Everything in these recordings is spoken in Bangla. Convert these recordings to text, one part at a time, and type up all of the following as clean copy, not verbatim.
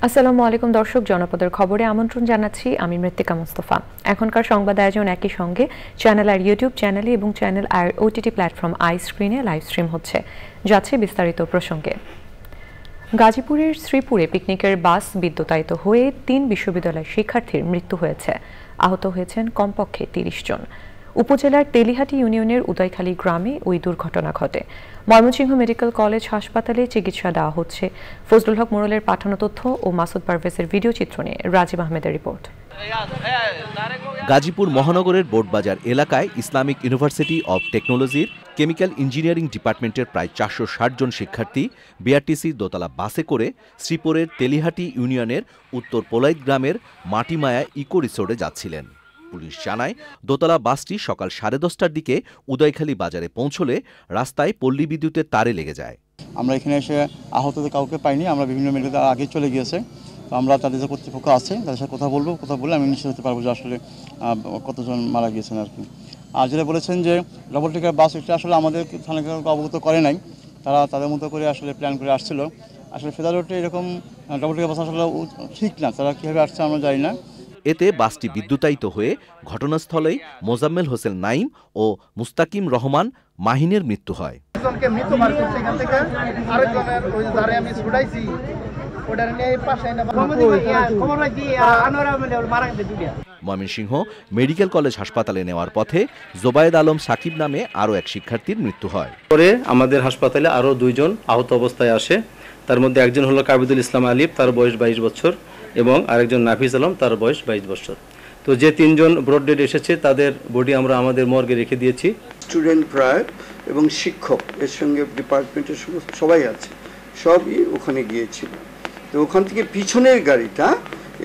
আসসালামু আলাইকুম দর্শক, জনপদের খবরে আমন্ত্রণ জানাচ্ছি আমি মৃত্তিকা মুস্তফা। এখনকার সংবাদ আয়োজন একই সঙ্গে চ্যানেল আর ইউটিউব চ্যানেলে এবং চ্যানেল আর ওটিটি প্ল্যাটফর্ম আই স্ক্রিনে লাইভ স্ট্রিম হচ্ছে। যাচ্ছে বিস্তারিত প্রসঙ্গে। গাজীপুরের শ্রীপুরে পিকনিকের বাস বিদ্যুতায়িত হয়ে ৩ বিশ্ববিদ্যালয়ের শিক্ষার্থীর মৃত্যু হয়েছে। আহত হয়েছেন কমপক্ষে ৩০ জন। উপজেলার তেলিহাটি ইউনিয়নের উদয়খালী গ্রামে ওই দুর্ঘটনা ঘটে। ময়মনসিংহ মেডিকেল কলেজ হাসপাতালে চিকিৎসা দেওয়া হচ্ছে। ফজলুল হক মোড়লের পাঠানো তথ্য ও মাসুদ পারভেজের ভিডিও চিত্র নিয়ে রাজীব আহমেদের রিপোর্ট। গাজীপুর মহানগরের বোর্ডবাজার এলাকায় ইসলামিক ইউনিভার্সিটি অব টেকনোলজির কেমিক্যাল ইঞ্জিনিয়ারিং ডিপার্টমেন্টের প্রায় ৪৬০ জন শিক্ষার্থী বিআরটিসির দোতলা বাসে করে শ্রীপুরের তেলিহাটি ইউনিয়নের উত্তর পোলাইত গ্রামের মাটিমায়া ইকো রিসোর্টে যাচ্ছিলেন। পুলিশ জানায়, দোতলা বাসটি সকাল 10:30টার দিকে উদয়খালী বাজারে পৌঁছলে রাস্তায় পল্লী বিদ্যুতের তারে লেগে যায়। আমরা এখানে এসে আহতদের কাউকে পাইনি। আমরা বিভিন্ন মেডিকেল আগে চলে গিয়েছে। তো আমরা তাদের যে কর্তৃপক্ষ আছে তাদের সাথে কথা বলে আমি নিশ্চিত হতে পারবো যে আসলে কতজন মারা গিয়েছেন আর কি। আর যেটা বলেছেন যে ডবল টিকার বাস, এটা আসলে আমাদের থানাকে অবগত করে নাই। তারা তাদের মতো করে আসলে প্ল্যান করে আসছিল। আসলে ফেদার রোডে এরকম ডবল টিকার বাস আসলে ঠিক না। তারা কীভাবে আসছে আমরা জানি না। এতে বাসটি বিদ্যুতায়িত হয়ে ঘটনাস্থলেই মোজাম্মেল হোসেন নাইম ও মুস্তাকিম রহমান মাহিনের মৃত্যু হয়। ময়মনসিংহ মেডিকেল কলেজ হাসপাতালে নেওয়ার পথে জোবায়েদ আলম সাকিব নামে আরও এক শিক্ষার্থীর মৃত্যু হয়। পরে আমাদের হাসপাতালে আরও 2 জন আহত অবস্থায় আসে। তার মধ্যে একজন হলো কাবিদুল ইসলাম আলিফ, তার বয়স 22 বছর, এবং আরেকজন নাফিজ আলম, তার বয়স 22 বছর। তো যে 3 জন ব্রড ডেড এসেছে তাদের বডি আমরা আমাদের মর্গে রেখে দিয়েছি। স্টুডেন্ট প্রায় এবং শিক্ষক এর সঙ্গে ডিপার্টমেন্টের সবাই আছে, সবই ওখানে গিয়েছিল। তো ওখান থেকে পিছনের গাড়িটা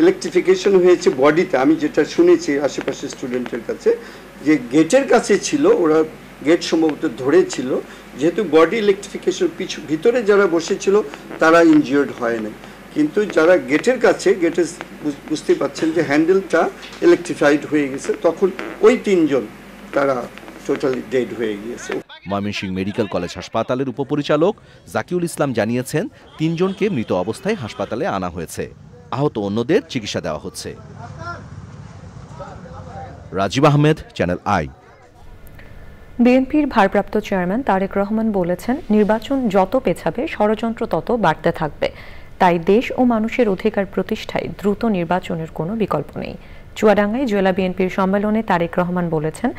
ইলেকট্রিফিকেশন হয়েছে বডিতে। আমি যেটা শুনেছি আশেপাশে স্টুডেন্টের কাছে, যে গেটের কাছে ছিল, ওরা গেট সম্ভবত ধরেছিল, যেহেতু বডি ইলেকট্রিফিকেশন ভিতরে যারা বসেছিল তারা ইনজিওর্ড হয় না, কিন্তু যারা গেটের কাছে বুঝতে পারছেন যে হ্যান্ডেলটা ইলেকট্রিফাইড হয়ে গেছে, তখন ওই 3 জন তারা টোটালি ডেড হয়ে গিয়েছে। ময়মনসিংহ মেডিকেল কলেজ হাসপাতালের উপপরিচালক জাকিউল ইসলাম জানিয়েছেন, 3 জনকে মৃত অবস্থায় হাসপাতালে আনা হয়েছে। আহত অন্যদের চিকিৎসা দেওয়া হচ্ছে। Rajib Ahmed, channel I. বিএনপির ভারপ্রাপ্ত চেয়ারম্যান তারেক রহমান বলেছেন, নির্বাচন যত পেছাবে ষড়যন্ত্র তত বাড়তে থাকবে। তাই দেশ ও মানুষের অধিকার প্রতিষ্ঠায় দ্রুত নির্বাচনের কোনো বিকল্প নেই। চুয়াডাঙ্গায় জেলা বিএনপির সম্মেলনে তারেক রহমান বলেছেন,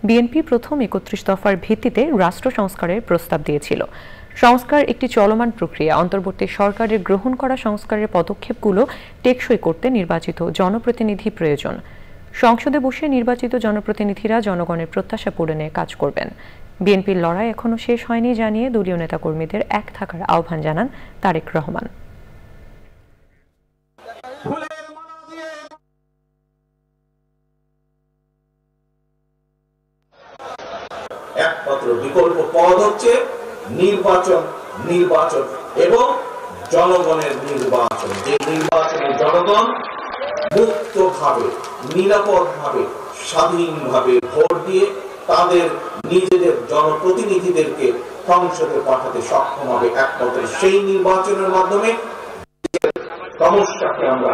বিএনপি প্রথম 31 দফার ভিত্তিতে রাষ্ট্র সংস্কারের প্রস্তাব দিয়েছিল। সংস্কার একটি চলমান প্রক্রিয়া। অন্তর্বর্তী সরকারের গ্রহণ করা সংস্কারের পদক্ষেপগুলো টেকসই করতে নির্বাচিত জনপ্রতিনিধি প্রয়োজন। সংসদে বসে নির্বাচিত জনপ্রতিনিধিরা জনগণের প্রত্যাশা পূরণে কাজ করবেন। বিএনপির লড়াই এখনো শেষ হয়নি জানিয়ে দলীয় নেতাকর্মীদের এক থাকার আহ্বান জানান তারেক রহমান। একমাত্র বিকল্প পথ হচ্ছে নির্বাচন এবং জনগণের নির্বাচন। যে নির্বাচনে জনগণ মুক্তভাবে, নিরাপদভাবে, স্বাধীনভাবে ভোট দিয়ে তাদের নিজেদের জনপ্রতিনিধিদেরকে সংসদে পাঠাতে সক্ষম হবে। একমাত্র সেই নির্বাচনের মাধ্যমে সমস্যাকে আমরা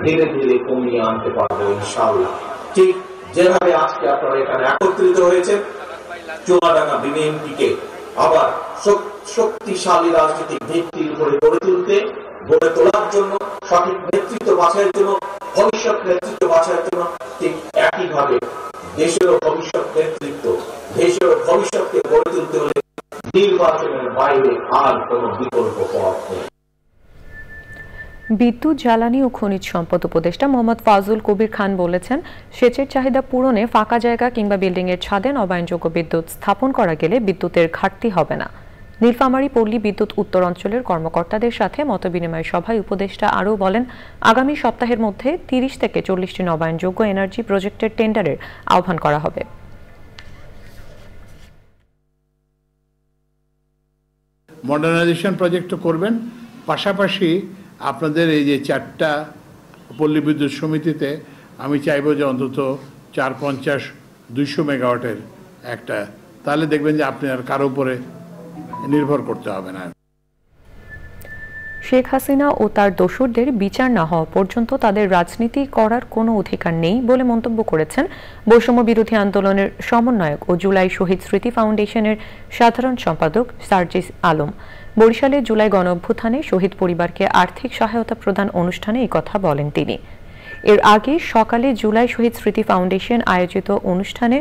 ধীরে ধীরে কমিয়ে আনতে পারবো ইনশাআল্লাহ। ঠিক যেভাবে আজকে আপনারা এখানে একত্রিত হয়েছে, চুয়াডাঙ্গা বিএনপিকে আবার শক্তিশালী রাজনৈতিক ভিত্তির উপরে গড়ে তোলার জন্য, সঠিক নেতৃত্ব বাছাইয়ের জন্য, ভবিষ্যৎ নেতৃত্ব বাছাইয়ের জন্য, ঠিক একইভাবে দেশেরও ভবিষ্যৎ নেতৃত্ব, দেশেরও ভবিষ্যৎকে গড়ে তুলতে হলে নির্বাচনের বাইরে আর কোনো বিকল্প পথ নেই। বিদ্যুৎ, জ্বালানি ও খনিজ সম্পদ উপদেষ্টা মোহাম্মদ ফাজুল কবির খান বলেছেন, সেচের চাহিদা পূরণে ফাঁকা জায়গা কিংবা বিল্ডিংয়ের ছাদে নবায়নযোগ্য বিদ্যুৎ স্থাপন করা গেলে বিদ্যুতের ঘাটতি হবে না। নীলফামারী পল্লী বিদ্যুৎ উত্তর অঞ্চলের কর্মকর্তাদের সাথে মতবিনিময় সভায় উপদেষ্টা আরও বলেন, আগামী সপ্তাহের মধ্যে 30 থেকে 40টি নবায়নযোগ্য এনার্জি প্রজেক্টের টেন্ডারের আহ্বান করা হবে। মডার্নাইজেশন প্রজেক্টও করবেন, পাশাপাশি আপনাদের এই যে 4টা পল্লী বিদ্যুৎ সমিতিতে আমি চাইব যে অন্তত 450-200 মেগাওয়াটের একটা, তাহলে দেখবেন যে আপনি আর কারো উপরে নির্ভর করতে হবে না। শেখ হাসিনা ও তার দোসরদের বিচার না হওয়া পর্যন্ত তাদের রাজনীতি করার কোনো অধিকার নেই বলে মন্তব্য করেছেন বৈষম্য বিরোধী আন্দোলনের সমন্বয়ক ও জুলাই শহীদ স্মৃতি ফাউন্ডেশনের সাধারণ সম্পাদক সার্জিস আলম। বরিশালে জুলাই গণঅভ্যুত্থানে শহীদ পরিবারকে আর্থিক সহায়তা প্রদান অনুষ্ঠানে এই কথা বলেন তিনি। এর আগে সকালে জুলাই শহীদ স্মৃতি ফাউন্ডেশন আয়োজিত অনুষ্ঠানে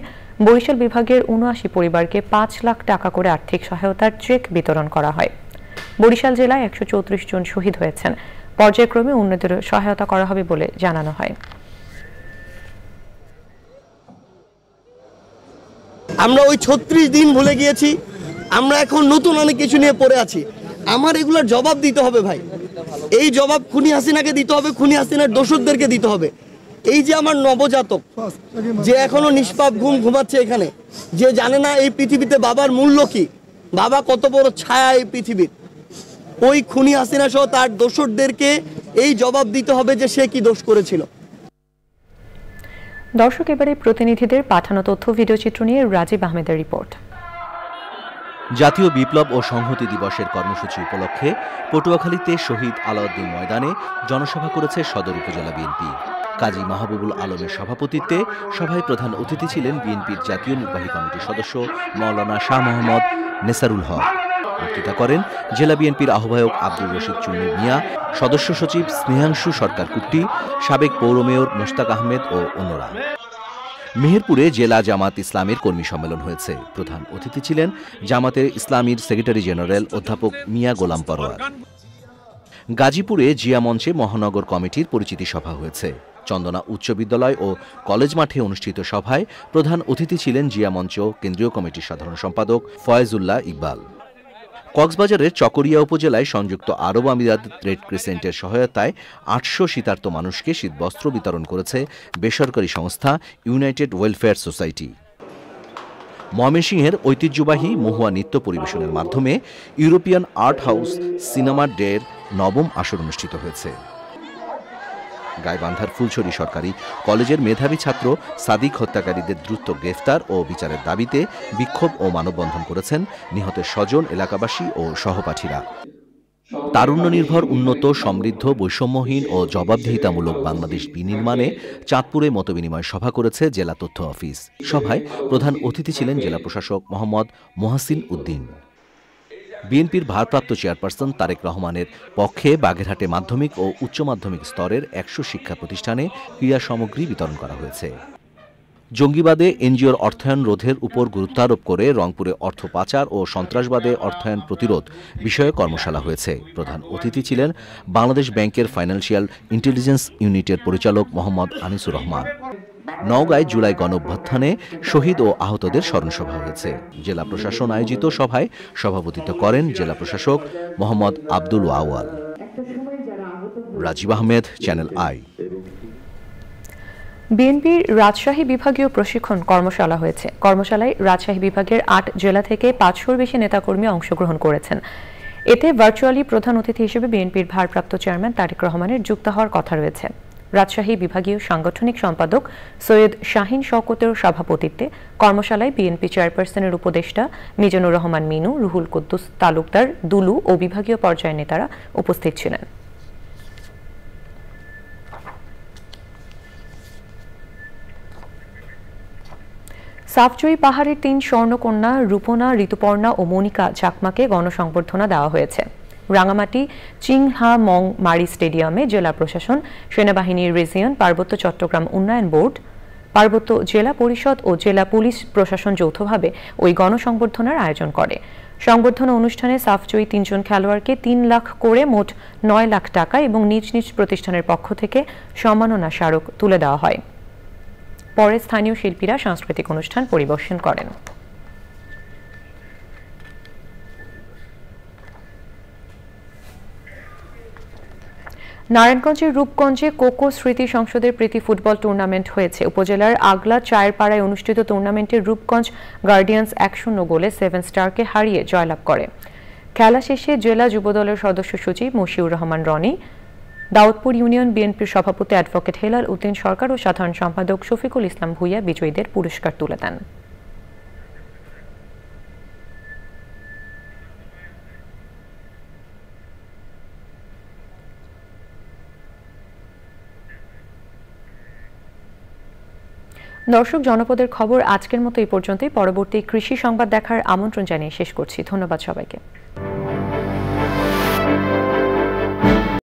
বরিশাল বিভাগের ৭৯ পরিবারকে ৫ লাখ টাকা করে আর্থিক সহায়তার চেক বিতরণ করা হয়। বরিশাল জেলায় ১৩৪ জন শহীদ হয়েছেন। পর্যায়ক্রমে অন্যদের সহায়তা করা হবে বলে জানানো হয়। আমরা ওই ৩৬ দিন ভুলে গিয়েছি, আমরা এখন নতুন অনেক কিছু নিয়ে পড়ে আছি। আমার এগুলোর জবাব দিতে হবে ভাই, এই জবাব খুনি হাসিনাকে দিতে হবে, খুনি হাসিনার দোসরদেরকে দিতে হবে। এই যে আমার নবজাতক যে এখনো নিষ্পাপ ঘুম ঘুমাচ্ছে এখানে, যে জানে না এই পৃথিবীতে বাবার মূল্য কি, বাবা কত বড় ছায়া এই পৃথিবীর, ওই খুনি হাসিনা সহ তার দোসরদেরকে এই জবাব দিতে হবে যে সে কি দোষ করেছিল। দর্শক, এবারে প্রতিনিধিদের পাঠানো তথ্য ভিডিও চিত্র নিয়ে রাজীব আহমেদের রিপোর্ট। জাতীয় বিপ্লব ও সংহতি দিবসের কর্মসূচি উপলক্ষে পটুয়াখালীতে শহীদ আলাউদ্দিন ময়দানে জনসভা করেছে সদর উপজেলা বিএনপি। কাজী মাহবুবুল আলমের সভাপতিত্বে সভায় প্রধান অতিথি ছিলেন বিএনপির জাতীয় নির্বাহী কমিটির সদস্য মাওলানা শাহ মোহাম্মদ নেসারুল হক। বক্তৃতা করেন জেলা বিএনপির আহ্বায়ক আব্দুর রশিদ চুন্নু মিয়া, সদস্য সচিব স্নেহাংশু সরকার কুট্টি, সাবেক পৌর মেয়র মুশতাক আহমেদ ও অন্যরা। মেহেরপুরে জেলা জামাত ইসলামের কর্মী সম্মেলন হয়েছে। প্রধান অতিথি ছিলেন জামাতের ইসলামীর সেক্রেটারি জেনারেল অধ্যাপক মিয়া গোলাম পরোয়ার। গাজীপুরে জিয়া মঞ্চে মহানগর কমিটির পরিচিতি সভা হয়েছে। চন্দনা উচ্চ বিদ্যালয় ও কলেজ মাঠে অনুষ্ঠিত সভায় প্রধান অতিথি ছিলেন জিয়া মঞ্চ কেন্দ্রীয় কমিটির সাধারণ সম্পাদক ফয়েজুল্লাহ ইকবাল। কক্সবাজারের চকরিয়া উপজেলায় সংযুক্ত আরব আমিরাত রেড ক্রিসেন্টের সহায়তায় ৮০০ শীতার্ত মানুষকে শীতবস্ত্র বিতরণ করেছে বেসরকারি সংস্থা ইউনাইটেড ওয়েলফেয়ার সোসাইটি। ময়মনসিংহের ঐতিহ্যবাহী মহুয়া নৃত্য পরিবেশনের মাধ্যমে ইউরোপিয়ান আর্ট হাউস সিনেমা ডের ৯ম আসর অনুষ্ঠিত হয়েছে। গাইবান্ধার ফুলছড়ি সরকারি কলেজের মেধাবী ছাত্র সাদিক হত্যাকারীদের দ্রুত গ্রেফতার ও বিচারের দাবিতে বিক্ষোভ ও মানববন্ধন করেছেন নিহতের স্বজন, এলাকাবাসী ও সহপাঠীরা। তারুণ্য নির্ভর, উন্নত, সমৃদ্ধ, বৈষম্যহীন ও জবাবদিহিতামূলক বাংলাদেশ বিনির্মাণে চাঁদপুরে মতবিনিময় সভা করেছে জেলা তথ্য অফিস। সভায় প্রধান অতিথি ছিলেন জেলা প্রশাসক মোহাম্মদ মোহাসিন উদ্দিন। বিএনপির ভারপ্রাপ্ত চেয়ারপারসন তারেক রহমানের পক্ষে বাগেরহাটে মাধ্যমিক ও উচ্চ মাধ্যমিক স্তরের ১০০ শিক্ষা প্রতিষ্ঠানে ক্রীড়া সামগ্রী বিতরণ করা হয়েছে। জঙ্গিবাদে এনজিওর অর্থায়ন রোধের উপর গুরুত্ব আরোপ করে রংপুরে অর্থ পাচার ও সন্ত্রাসবাদে অর্থায়ন প্রতিরোধ বিষয়ে কর্মশালা হয়েছে। প্রধান অতিথি ছিলেন বাংলাদেশ ব্যাংকের ফাইন্যান্সিয়াল ইন্টেলিজেন্স ইউনিটের পরিচালক মোহাম্মদ আনিসুর রহমান। নওগাঁয় জুলাই গণঅভ্যুত্থানে শহীদ ও আহতদের স্মরণসভা হয়েছে। জেলা প্রশাসন আয়োজিত সভায় সভাপতিত্ব করেন জেলা প্রশাসক মোহাম্মদ আব্দুল আওয়াল। Rajib Ahmed, channel I. বিএনপির রাজশাহী বিভাগীয় প্রশিক্ষণ কর্মশালা হয়েছে। কর্মশালায় রাজশাহী বিভাগের ৮ জেলা থেকে ৫০০-র বেশি নেতাকর্মী অংশগ্রহণ করেছেন। এতে ভার্চুয়ালি প্রধান অতিথি হিসেবে বিএনপির ভারপ্রাপ্ত চেয়ারম্যান তারেক রহমানের যুক্ত হওয়ার কথা রয়েছে। রাজশাহী বিভাগীয় সাংগঠনিক সম্পাদক সৈয়দ শাহিন শওকতের সভাপতিত্বে কর্মশালায় বিএনপি চেয়ারপারসনের উপদেষ্টা মিজানুর রহমান মিনু, রুহুল কুদ্দুস তালুকদার দুলু ও বিভাগীয় পর্যায়ের নেতারা উপস্থিত ছিলেন। সাফজুই পাহাড়ের ৩ স্বর্ণকন্যা রূপনা, ঋতুপর্ণা ও মনিকা চাকমাকে গণসংবর্ধনা দেওয়া হয়েছে। রাঙামাটি চিংহা মং মারি স্টেডিয়ামে জেলা প্রশাসন, সেনাবাহিনীর রিজিয়ন, পার্বত্য চট্টগ্রাম উন্নয়ন বোর্ড, পার্বত্য জেলা পরিষদ ও জেলা পুলিশ প্রশাসন যৌথভাবে ওই গণসংবর্ধনার আয়োজন করে। সংবর্ধনা অনুষ্ঠানে সাফজয়ী ৩ জন খেলোয়াড়কে ৩ লাখ করে মোট ৯ লাখ টাকা এবং নিজ নিজ প্রতিষ্ঠানের পক্ষ থেকে সম্মাননা স্মারক তুলে দেওয়া হয়। পরে স্থানীয় শিল্পীরা সাংস্কৃতিক অনুষ্ঠান পরিবেশন করেন। নারায়ণগঞ্জের রূপগঞ্জে কোকো স্মৃতি সংসদের প্রীতি ফুটবল টুর্নামেন্ট হয়েছে। উপজেলার আগলা চায়ের পাড়ায় অনুষ্ঠিত টুর্নামেন্টে রূপগঞ্জ গার্ডিয়ান্স ১-০ গোলে 7 স্টারকে হারিয়ে জয়লাভ করে। খেলা শেষে জেলা যুবদলের সদস্য সচিব মশিউর রহমান রনি, দাউদপুর ইউনিয়ন বিএনপির সভাপতি অ্যাডভোকেট হেলাল উদ্দিন সরকার ও সাধারণ সম্পাদক শফিকুল ইসলাম ভূঁইয়া বিজয়ীদের পুরস্কার তুলে দেন। দর্শক, জনপদের খবর আজকের মতো এই পর্যন্তই। পরবর্তী কৃষি সংবাদ দেখার আমন্ত্রণ জানিয়ে শেষ করছি। ধন্যবাদ সবাইকে।